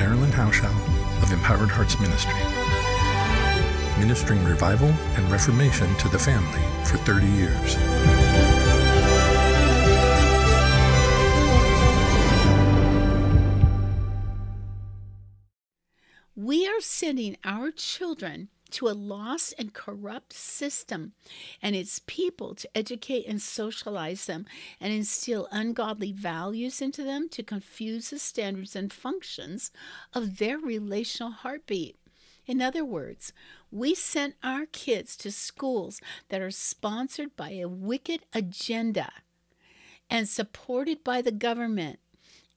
Marilyn Howshall of Empowered Hearts Ministry, ministering revival and reformation to the family for 30 years. We are sending our children to a lost and corrupt system and its people to educate and socialize them and instill ungodly values into them to confuse the standards and functions of their relational heartbeat. In other words, we sent our kids to schools that are sponsored by a wicked agenda and supported by the government,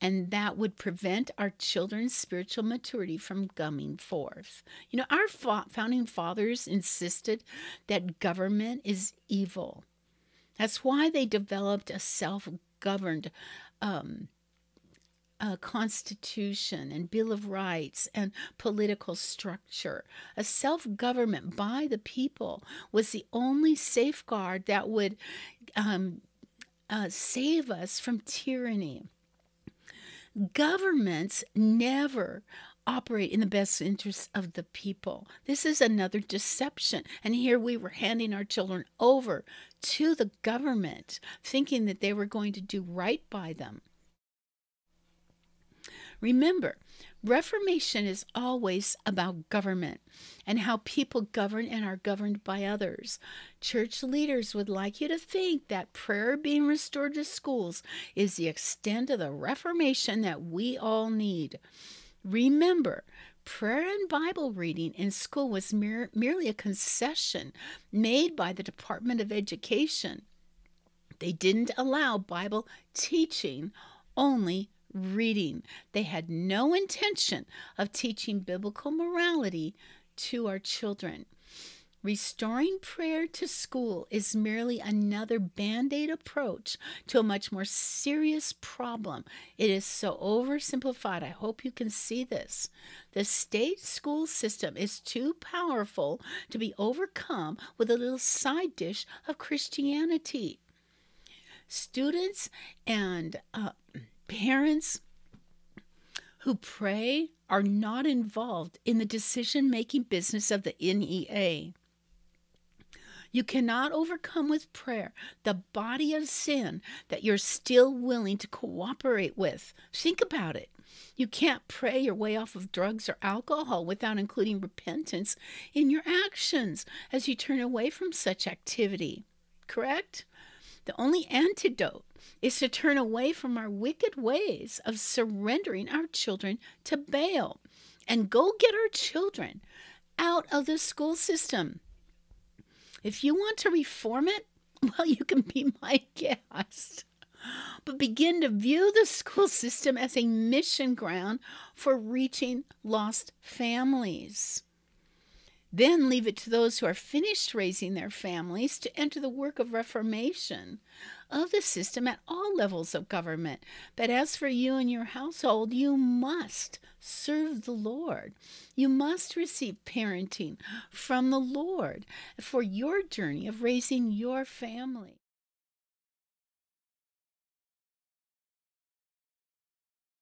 and that would prevent our children's spiritual maturity from coming forth. You know, our founding fathers insisted that government is evil. That's why they developed a self-governed constitution and Bill of Rights and political structure. A self-government by the people was the only safeguard that would save us from tyranny. Governments never operate in the best interests of the people. This is another deception. And here we were handing our children over to the government, thinking that they were going to do right by them. Remember, Reformation is always about government and how people govern and are governed by others. Church leaders would like you to think that prayer being restored to schools is the extent of the Reformation that we all need. Remember, prayer and Bible reading in school was merely a concession made by the Department of Education. They didn't allow Bible teaching, only reading. They had no intention of teaching biblical morality to our children. Restoring prayer to school is merely another band-aid approach to a much more serious problem. It is so oversimplified. I hope you can see this. The state school system is too powerful to be overcome with a little side dish of Christianity. Students and parents who pray are not involved in the decision-making business of the NEA. You cannot overcome with prayer the body of sin that you're still willing to cooperate with. Think about it. You can't pray your way off of drugs or alcohol without including repentance in your actions as you turn away from such activity. Correct? The only antidote is to turn away from our wicked ways of surrendering our children to Baal and go get our children out of the school system. If you want to reform it, well, you can be my guest. But begin to view the school system as a mission ground for reaching lost families. Then leave it to those who are finished raising their families to enter the work of reformation of the system at all levels of government. But as for you and your household, you must serve the Lord. You must receive parenting from the Lord for your journey of raising your family.